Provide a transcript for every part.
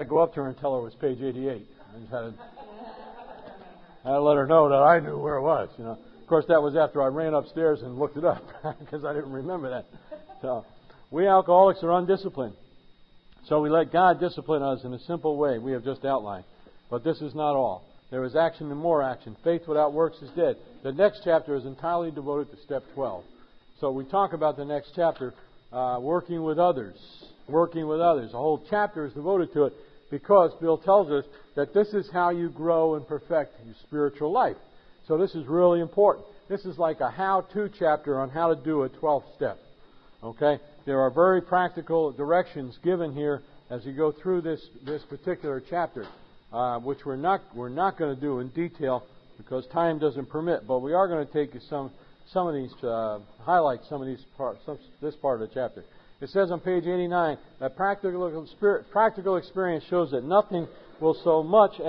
I'd go up to her and tell her it was page 88. I just had to let her know that I knew where it was, you know. Of course, that was after I ran upstairs and looked it up because I didn't remember that. So, we alcoholics are undisciplined. So we let God discipline us in a simple way we have just outlined. But this is not all. There is action and more action. Faith without works is dead. The next chapter is entirely devoted to step 12. So we talk about the next chapter, working with others. Working with others. The whole chapter is devoted to it because Bill tells us that this is how you grow and perfect your spiritual life. So this is really important. This is like a how-to chapter on how to do a 12th step. Okay? There are very practical directions given here as you go through this particular chapter, which we're not going to do in detail because time doesn't permit. But we are going to take some of these highlight some of these this part of the chapter. It says on page 89 that practical experience shows that nothing will so much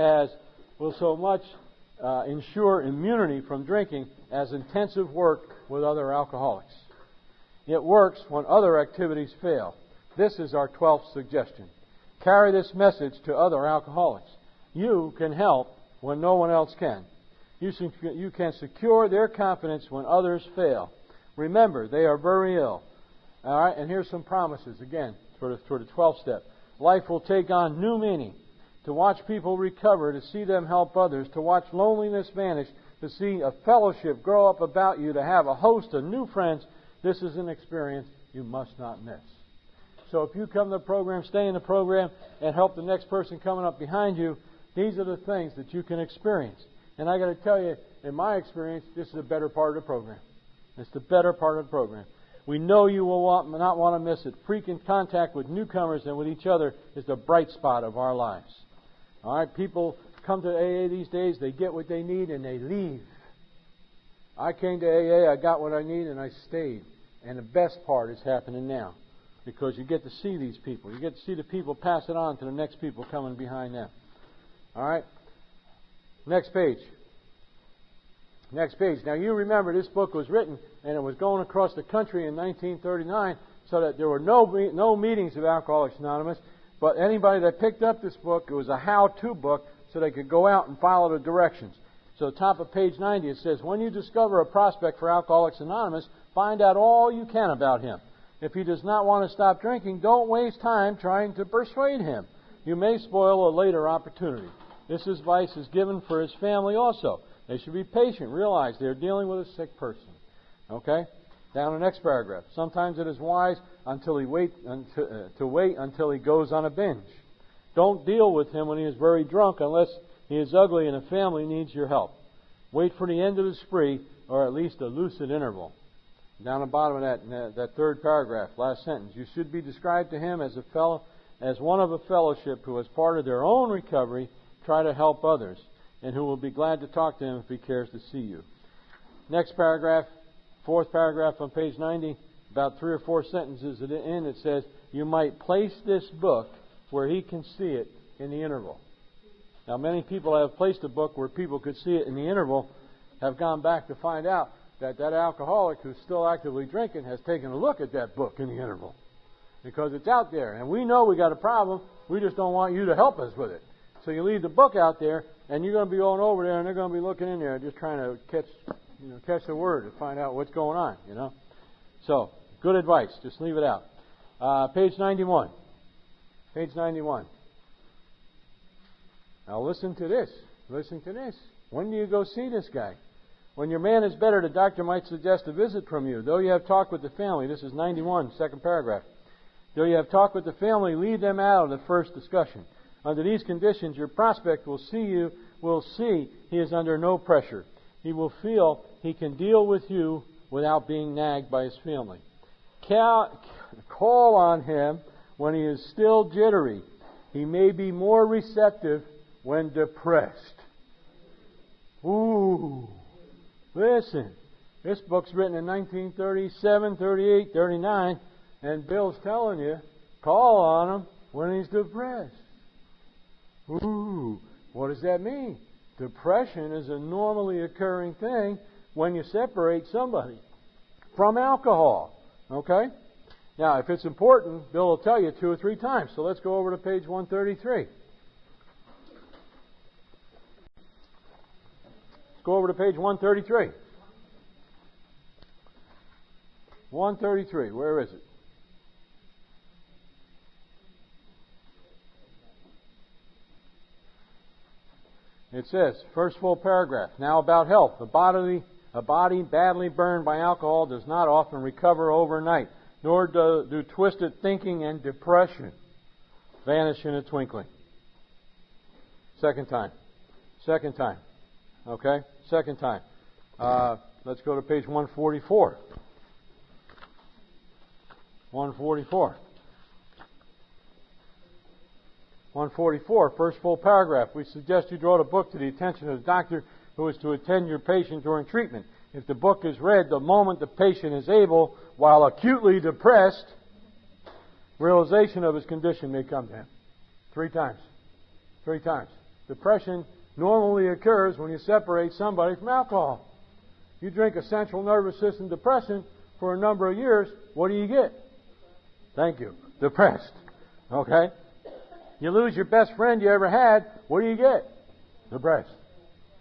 ensure immunity from drinking as intensive work with other alcoholics. It works when other activities fail. This is our 12th suggestion. Carry this message to other alcoholics. You can help when no one else can. You can secure their confidence when others fail. Remember, they are very ill. All right, and here's some promises again for the 12th step. Life will take on new meaning. To watch people recover, to see them help others, to watch loneliness vanish, to see a fellowship grow up about you, to have a host of new friends. This is an experience you must not miss. So if you come to the program, stay in the program, and help the next person coming up behind you, these are the things that you can experience. And I got to tell you, in my experience, this is the better part of the program. It's the better part of the program. We know you will not want to miss it. Frequent contact with newcomers and with each other is the bright spot of our lives. All right, people come to AA these days, they get what they need, and they leave. I came to AA, I got what I need, and I stayed. And the best part is happening now, because you get to see these people. You get to see the people pass it on to the next people coming behind them. All right? Next page. Next page. Now, you remember this book was written, and it was going across the country in 1939, so that there were no meetings of Alcoholics Anonymous. But anybody that picked up this book, it was a how-to book, so they could go out and follow the directions. So top of page 90, it says, when you discover a prospect for Alcoholics Anonymous, find out all you can about him. If he does not want to stop drinking, don't waste time trying to persuade him. You may spoil a later opportunity. This advice is given for his family also. They should be patient. Realize they're dealing with a sick person. Okay? Down the next paragraph. Sometimes it is wise to wait until he goes on a binge. Don't deal with him when he is very drunk unless he is ugly and the family needs your help. Wait for the end of the spree, or at least a lucid interval. Down the bottom of that third paragraph, last sentence. You should be described to him as one of a fellowship who, as part of their own recovery, try to help others, and who will be glad to talk to him if he cares to see you. Next paragraph, fourth paragraph on page 90, about 3 or 4 sentences at the end, it says, you might place this book where he can see it in the interval. Now, many people have placed a book where people could see it in the interval, have gone back to find out that alcoholic who's still actively drinking has taken a look at that book in the interval. Because it's out there. And we know we got a problem. We just don't want you to help us with it. So you leave the book out there, and you're going to be going over there, and they're going to be looking in there, just trying to catch the word to find out what's going on, So, good advice. Just leave it out. Page 91. Page 91. Now listen to this. Listen to this. When do you go see this guy? When your man is better, the doctor might suggest a visit from you. Though you have talked with the family, this is 91, second paragraph. Though you have talked with the family, leave them out of the first discussion. Under these conditions, your prospect will see he is under no pressure. He will feel he can deal with you without being nagged by his family. Call on him when he is still jittery. He may be more receptive when depressed. Ooh. Listen, this book's written in 1937, 38, 39, and Bill's telling you, call on him when he's depressed. Ooh, what does that mean? Depression is a normally occurring thing when you separate somebody from alcohol. Okay? Now, if it's important, Bill will tell you 2 or 3 times. So let's go over to page 133. go over to page 133. 133, where is it? It says, first full paragraph, now about health. A body badly burned by alcohol does not often recover overnight, nor do twisted thinking and depression vanish in a twinkling. Second time. Okay? Second time. Let's go to page 144. 144, first full paragraph. We suggest you draw the book to the attention of the doctor who is to attend your patient during treatment. If the book is read the moment the patient is able, while acutely depressed, realization of his condition may come to him. 3 times. Depression normally occurs when you separate somebody from alcohol. You drink a central nervous system depressant for a number of years, what do you get? Thank you. Depressed. Okay? You lose your best friend you ever had, what do you get? Depressed.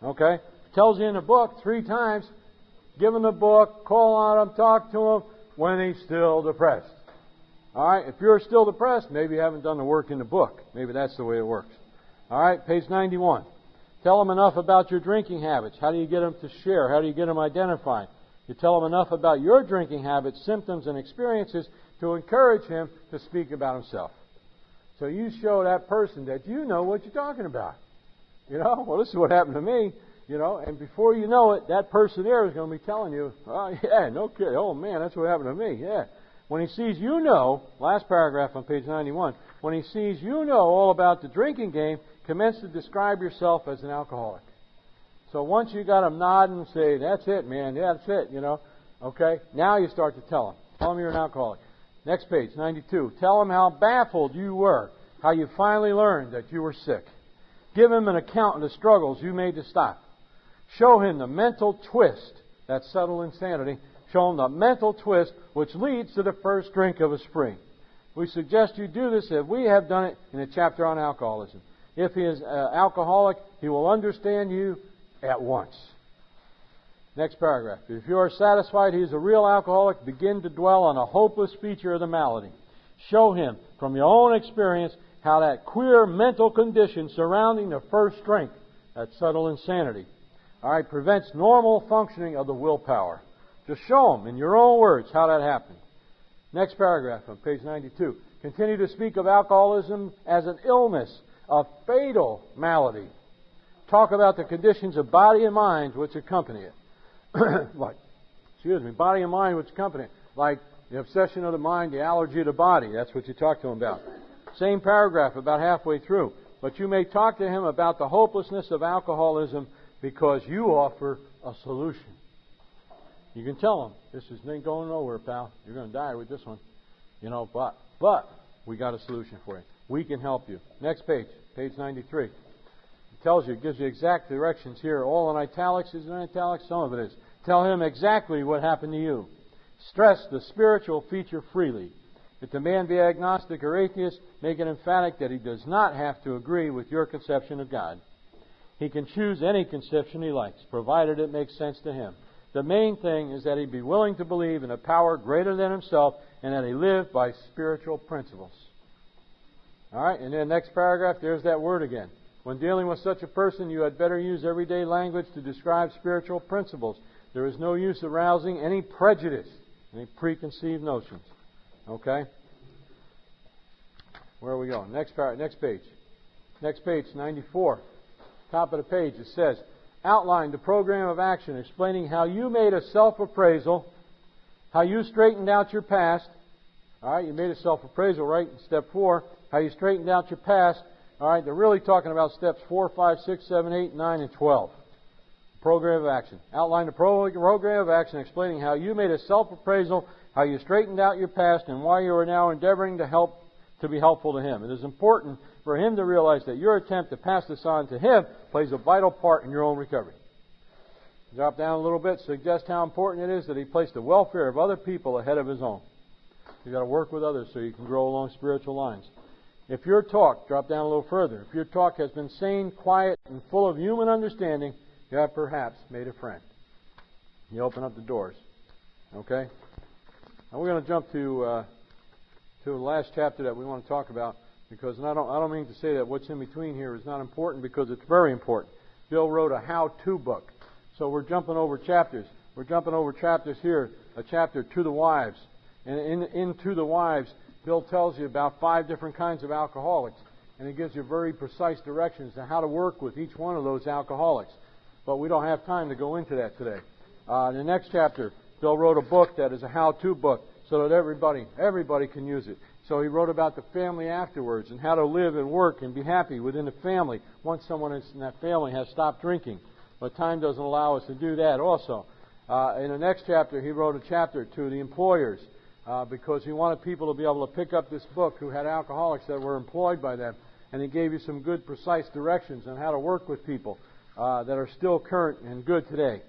Okay? Tells you in the book 3 times, give him the book, call on him, talk to him when he's still depressed. Alright? If you're still depressed, maybe you haven't done the work in the book. Maybe that's the way it works. Alright? Page 91. Tell them enough about your drinking habits. How do you get them to share? How do you get them identified? You tell them enough about your drinking habits, symptoms, and experiences to encourage him to speak about himself. So you show that person that you know what you're talking about. You know, well, this is what happened to me. You know, and before you know it, that person there is going to be telling you, oh, yeah, no kidding. Oh, man, that's what happened to me. Yeah. When he sees you know, last paragraph on page 91, when he sees you know all about the drinking game, commence to describe yourself as an alcoholic. So once you got him nodding and say, that's it, man, yeah, that's it, you know, okay, now you start to tell him. Tell him you're an alcoholic. Next page, 92. Tell him how baffled you were, how you finally learned that you were sick. Give him an account of the struggles you made to stop. Show him the mental twist, that subtle insanity. Show him the mental twist which leads to the first drink of a spree. We suggest you do this if we have done it in a chapter on alcoholism. If he is alcoholic, he will understand you at once. Next paragraph. If you are satisfied he is a real alcoholic, begin to dwell on a hopeless feature of the malady. Show him from your own experience how that queer mental condition surrounding the first drink, that subtle insanity, prevents normal functioning of the willpower. Just show him in your own words how that happened. Next paragraph on page 92. Continue to speak of alcoholism as an illness, a fatal malady. Talk about the conditions of body and mind which accompany it. Body and mind which accompany it. Like the obsession of the mind, the allergy of the body. That's what you talk to him about. Same paragraph about halfway through. But you may talk to him about the hopelessness of alcoholism because you offer a solution. You can tell him, this ain't going nowhere, pal. You're going to die with this one. You know, but we got a solution for you. We can help you. Next page, page 93. It tells you, it gives you exact directions here. All in italics. Is it in italics? Some of it is. Tell him exactly what happened to you. Stress the spiritual feature freely. If the man be agnostic or atheist, make it emphatic that he does not have to agree with your conception of God. He can choose any conception he likes, provided it makes sense to him. The main thing is that he be willing to believe in a power greater than himself and that he live by spiritual principles. All right, and then next paragraph, there's that word again. When dealing with such a person, you had better use everyday language to describe spiritual principles. There is no use arousing any prejudice, any preconceived notions. Okay? Where are we going? Next page. Next page, 94. Top of the page, it says, outline the program of action explaining how you made a self-appraisal, how you straightened out your past. All right, you made a self-appraisal, right, in step 4. How you straightened out your past. All right, they're really talking about steps 4, 5, 6, 7, 8, 9, and 12. Program of action. Outline the program of action explaining how you made a self-appraisal, how you straightened out your past, and why you are now endeavoring to be helpful to him. It is important for him to realize that your attempt to pass this on to him plays a vital part in your own recovery. Drop down a little bit, suggest how important it is that he place the welfare of other people ahead of his own. You've got to work with others so you can grow along spiritual lines. If your talk, drop down a little further, if your talk has been sane, quiet, and full of human understanding, you have perhaps made a friend. You open up the doors. Okay? Now we're going to jump to the last chapter that we want to talk about, because I don't mean to say that what's in between here is not important, because it's very important. Bill wrote a how-to book. So we're jumping over chapters. We're jumping over chapters here, a chapter to the wives. And in To the Wives, Bill tells you about 5 different kinds of alcoholics. And he gives you very precise directions to how to work with each one of those alcoholics. But we don't have time to go into that today. In the next chapter, Bill wrote a book that is a how-to book so that everybody can use it. So he wrote about the family afterwards and how to live and work and be happy within the family once someone in that family has stopped drinking. But time doesn't allow us to do that also. In the next chapter, he wrote a chapter to the employers because he wanted people to be able to pick up this book who had alcoholics that were employed by them. And he gave you some good, precise directions on how to work with people that are still current and good today.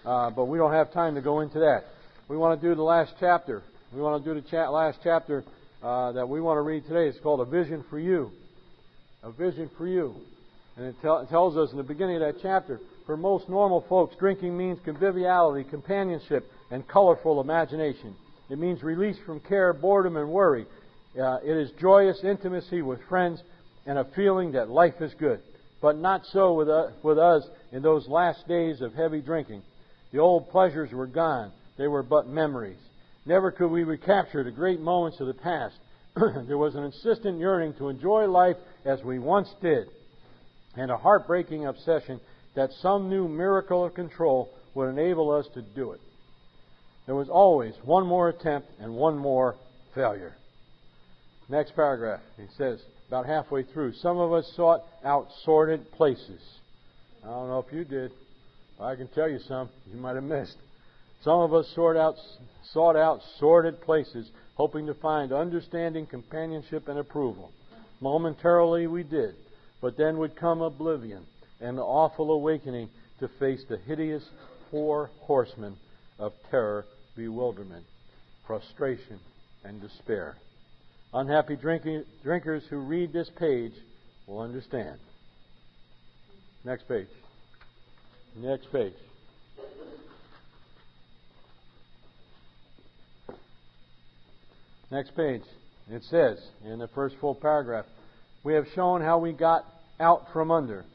But we don't have time to go into that. We want to do the last chapter. We want to do the last chapter that we want to read today. It's called A Vision for You. A Vision for You. And it tells us in the beginning of that chapter, for most normal folks, drinking means conviviality, companionship, and colorful imagination. It means release from care, boredom, and worry. It is joyous intimacy with friends and a feeling that life is good. But not so with us in those last days of heavy drinking. The old pleasures were gone. They were but memories. Never could we recapture the great moments of the past. There was an insistent yearning to enjoy life as we once did, and a heartbreaking obsession that some new miracle of control would enable us to do it. There was always one more attempt and one more failure. Next paragraph, he says, about halfway through, some of us sought out sordid places. I don't know if you did. I can tell you some you might have missed. Some of us sought out sordid places, hoping to find understanding, companionship, and approval. Momentarily we did, but then would come oblivion and the awful awakening to face the hideous 4 horsemen of terror, bewilderment, frustration, and despair. Unhappy drinkers who read this page will understand. Next page. Next page. Next page. It says in the first full paragraph, we have shown how we got out from under.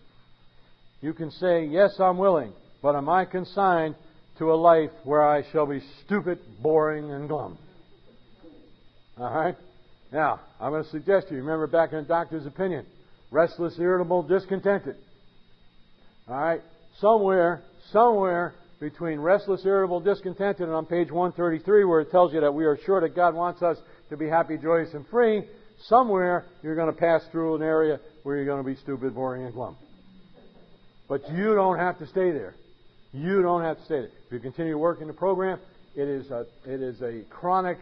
You can say, yes, I'm willing, but am I consigned to a life where I shall be stupid, boring, and glum? All right? Now, I'm going to suggest to you, remember back in the doctor's opinion, restless, irritable, discontented. All right? Somewhere between restless, irritable, discontented, and on page 133 where it tells you that we are sure that God wants us to be happy, joyous, and free, somewhere you're going to pass through an area where you're going to be stupid, boring, and glum. But you don't have to stay there. You don't have to stay there. If you continue working the program, it is a chronic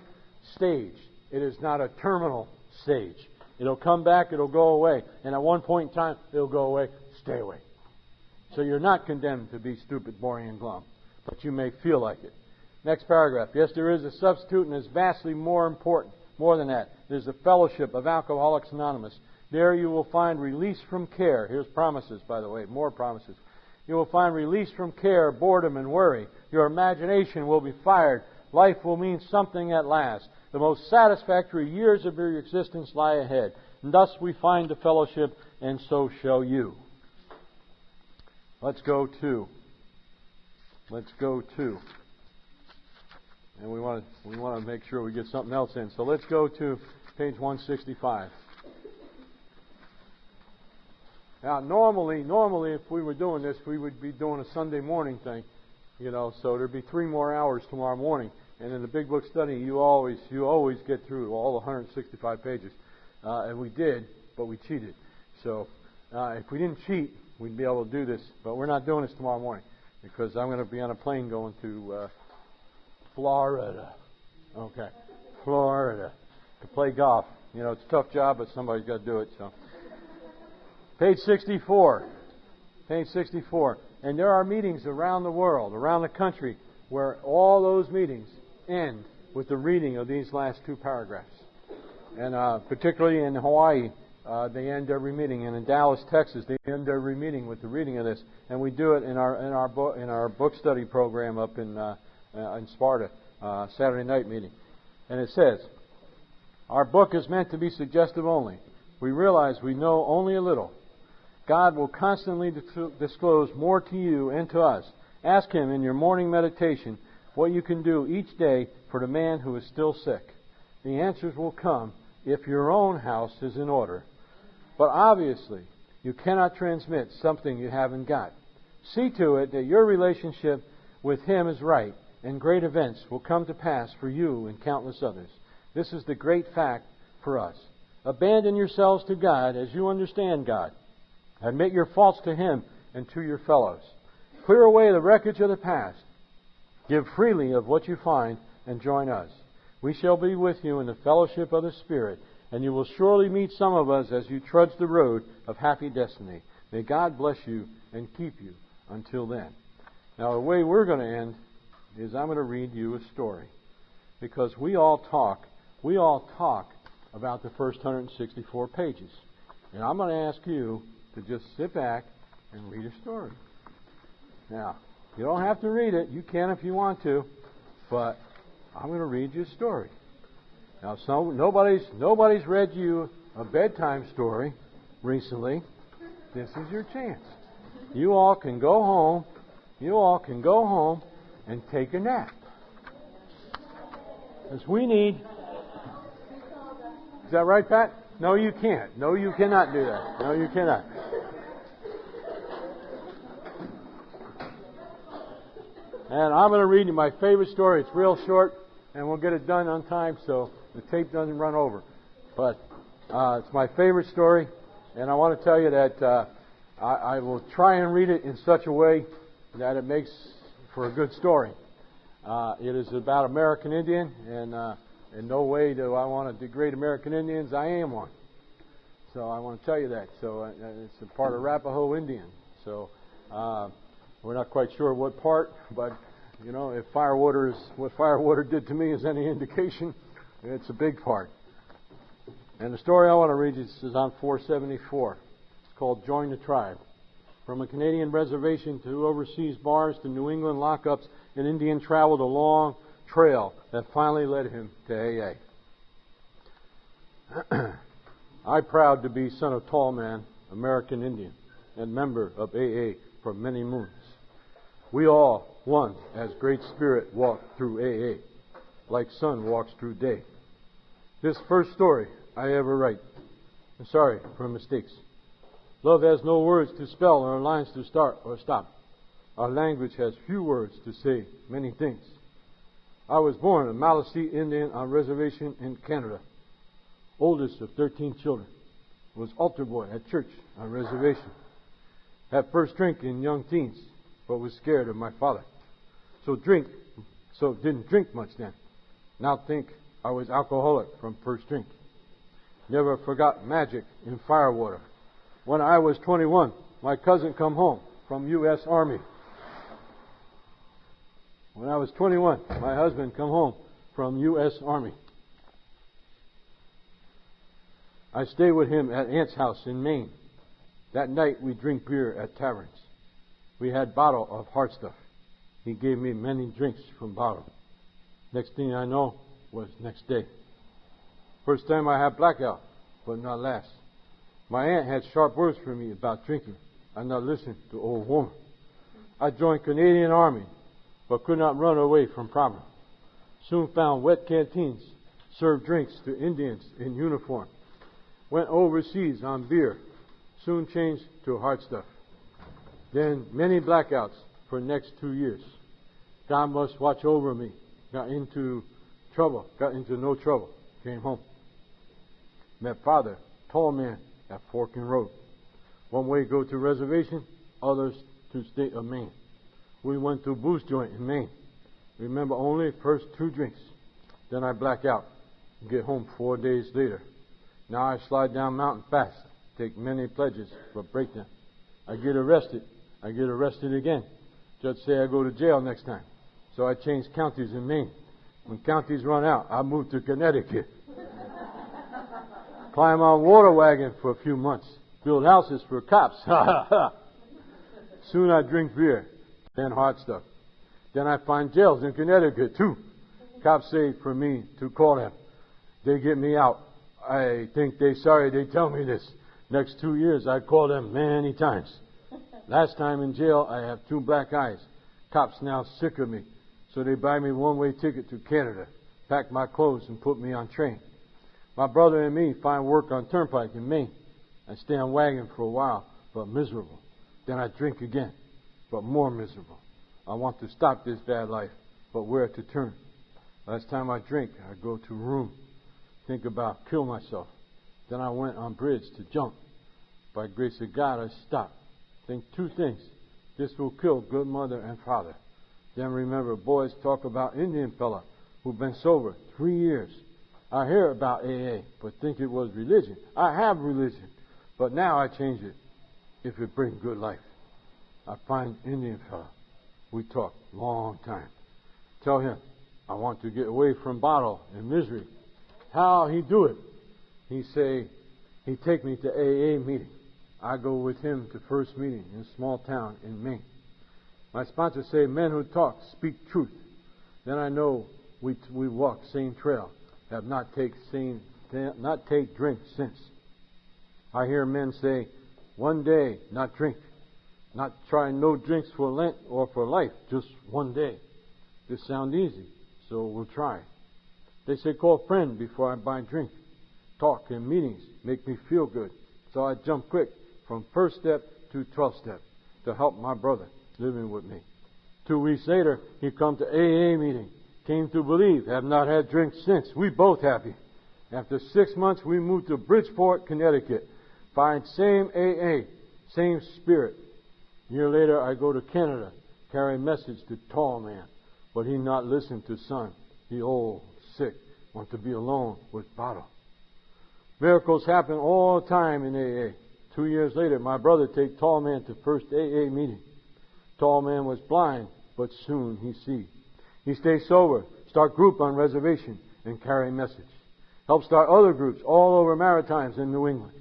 stage. It is not a terminal stage. It'll come back, it'll go away. And at one point in time, it'll go away. Stay away. So you're not condemned to be stupid, boring, and glum. But you may feel like it. Next paragraph. Yes, there is a substitute, and it's vastly more important. More than that. There's the fellowship of Alcoholics Anonymous. There you will find release from care. Here's promises, by the way. More promises. You will find release from care, boredom, and worry. Your imagination will be fired. Life will mean something at last. The most satisfactory years of your existence lie ahead. And thus we find the fellowship, and so shall you. Let's go to. And we want to make sure we get something else in. So let's go to page 165. Now, normally, if we were doing this, we would be doing a Sunday morning thing, so there'd be 3 more hours tomorrow morning. And in the Big Book study, you always get through all the 165 pages. And we did, but we cheated. So if we didn't cheat, we'd be able to do this. But we're not doing this tomorrow morning because I'm going to be on a plane going to Florida. Okay, Florida to play golf. It's a tough job, but somebody's got to do it. So, page 64. Page 64. And there are meetings around the world, around the country, where all those meetings end with the reading of these last 2 paragraphs. And particularly in Hawaii, they end every meeting, and in Dallas, Texas, they end every meeting with the reading of this, and we do it in our book study program up in Sparta, Saturday night meeting. And it says, our book is meant to be suggestive only. We realize we know only a little. God will constantly disclose more to you and to us. Ask Him in your morning meditation what you can do each day for the man who is still sick. The answers will come if your own house is in order. But obviously, you cannot transmit something you haven't got. See to it that your relationship with Him is right, and great events will come to pass for you and countless others. This is the great fact for us. Abandon yourselves to God as you understand God. Admit your faults to Him and to your fellows. Clear away the wreckage of the past. Give freely of what you find and join us. We shall be with you in the fellowship of the Spirit, and you will surely meet some of us as you trudge the road of happy destiny. May God bless you and keep you until then. Now, the way we're going to end is I'm going to read you a story, because we all talk about the first 164 pages. And I'm going to ask you to just sit back and read a story. Now, you don't have to read it. You can if you want to, but I'm going to read you a story. Now, nobody's read you a bedtime story recently. This is your chance. You all can go home. And take a nap. Because we need... Is that right, Pat? No, you can't. No, you cannot do that. No, you cannot. And I'm going to read you my favorite story. It's real short, and we'll get it done on time so the tape doesn't run over. But it's my favorite story, and I want to tell you that I will try and read it in such a way that it makes for a good story. It is about American Indian, and in no way do I want to degrade American Indians. I am one. So I want to tell you that. So it's a part of Arapaho Indian. So we're not quite sure what part, but you know, if what Firewater did to me is any indication, it's a big part. And the story I want to read is on 474. It's called Join the Tribe. From a Canadian reservation to overseas bars to New England lockups, an Indian traveled a long trail that finally led him to AA. I proud to be son of Tall Man, American Indian, and member of AA for many moons. We all, one, as Great Spirit walked through AA, like sun walks through day. This first story I ever write. I'm sorry for mistakes. Love has no words to spell or lines to start or stop. Our language has few words to say many things. I was born a Maliseet Indian on reservation in Canada. Oldest of 13 children. Was altar boy at church on reservation. Had first drink in young teens, but was scared of my father. So didn't drink much then. Now think I was alcoholic from first drink. Never forgot magic in Firewater. When I was 21, my cousin come home from U.S. Army. When I was 21, my husband come home from U.S. Army. I stayed with him at Aunt's house in Maine. That night we drink beer at taverns. We had bottle of hard stuff. He gave me many drinks from bottle. Next thing I know was next day. First time I had blackout, but not last. My aunt had sharp words for me about drinking. I not listened to old woman. I joined Canadian Army, but could not run away from problem. Soon found wet canteens, served drinks to Indians in uniform. Went overseas on beer. Soon changed to hard stuff. Then many blackouts for next 2 years. God must watch over me. Got into no trouble. Came home. Met father, tall man, at Fork and Road. One way go to reservation, others to state of Maine. We went to booze joint in Maine. Remember only first 2 drinks. Then I black out. Get home 4 days later. Now I slide down mountain fast. Take many pledges, but break them. I get arrested. I get arrested again. Judge say I go to jail next time. So I change counties in Maine. When counties run out, I move to Connecticut. Climb on water wagon for a few months. Build houses for cops. Soon I drink beer. Then hard stuff. Then I find jails in Connecticut too. Cops say for me to call them. They get me out. I think they sorry they tell me this. Next 2 years I call them many times. Last time in jail I have 2 black eyes. Cops now sick of me. So they buy me one-way ticket to Canada. Pack my clothes and put me on train. My brother and me find work on Turnpike in Maine. I stay on wagon for a while, but miserable. Then I drink again, but more miserable. I want to stop this bad life, but where to turn? Last time I drink, I go to room, think about kill myself. Then I went on bridge to jump. By grace of God, I stopped. Think 2 things. This will kill good mother and father. Then remember, boys talk about Indian fella who've been sober 3 years. I hear about AA, but think it was religion. I have religion, but now I change it if it brings good life. I find Indian fella. We talk long time. Tell him I want to get away from bottle and misery. How he do it? He say he take me to AA meeting. I go with him to first meeting in a small town in Maine. My sponsor say men who talk speak truth. Then I know we walk same trail. Have not take drink since. I hear men say, one day not drink, not try no drinks for Lent or for life, just one day. This sound easy, so we'll try. They say call a friend before I buy drink. Talk in meetings make me feel good, so I jump quick from first step to 12th step to help my brother living with me. 2 weeks later, he come to AA meeting. Came to believe, have not had drink since. We both happy. After 6 months, we moved to Bridgeport, Connecticut. Find same AA, same spirit. Year later, I go to Canada, carry message to tall man, but he not listen to son. He old, sick, want to be alone with bottle. Miracles happen all the time in AA. 2 years later, my brother take tall man to first AA meeting. Tall man was blind, but soon he see. He stays sober, start group on reservation, and carry message. Help start other groups all over Maritimes in New England.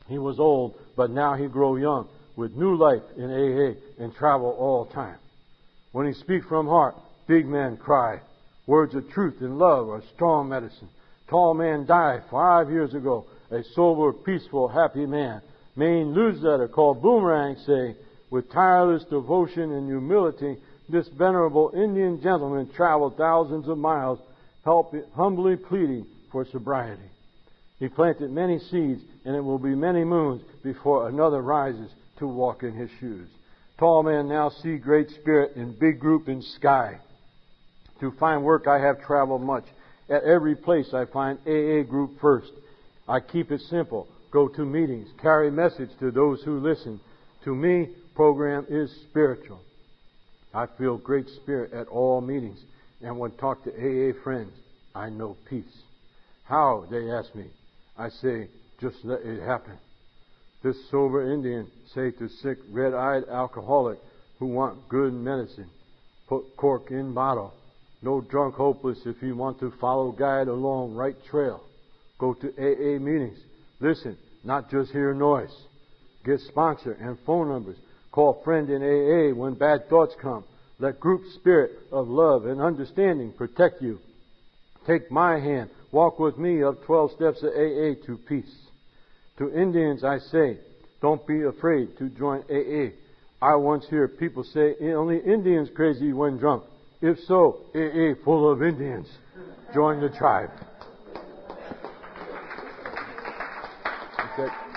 He was old, but now he grow young with new life in AA and travel all time. When he speak from heart, big men cry. Words of truth and love are strong medicine. Tall man died 5 years ago, a sober, peaceful, happy man. Main newsletter called Boomerang say, with tireless devotion and humility, this venerable Indian gentleman traveled thousands of miles, humbly pleading for sobriety. He planted many seeds, and it will be many moons before another rises to walk in his shoes. Tall man now see great spirit in big group in sky. To find work I have traveled much. At every place I find AA group first. I keep it simple. Go to meetings. Carry message to those who listen. To me, program is spiritual. I feel great spirit at all meetings, and when talk to AA friends, I know peace. How, they ask me. I say, just let it happen. This sober Indian say to sick, red-eyed alcoholic who want good medicine, put cork in bottle. No drunk hopeless if you want to follow guide along right trail. Go to AA meetings. Listen, not just hear noise. Get sponsor and phone numbers. Call friend in AA when bad thoughts come. Let group spirit of love and understanding protect you. Take my hand. Walk with me up 12 steps of AA to peace. To Indians I say, don't be afraid to join AA. I once hear people say only Indians crazy when drunk. If so, AA full of Indians. Join the tribe. Okay.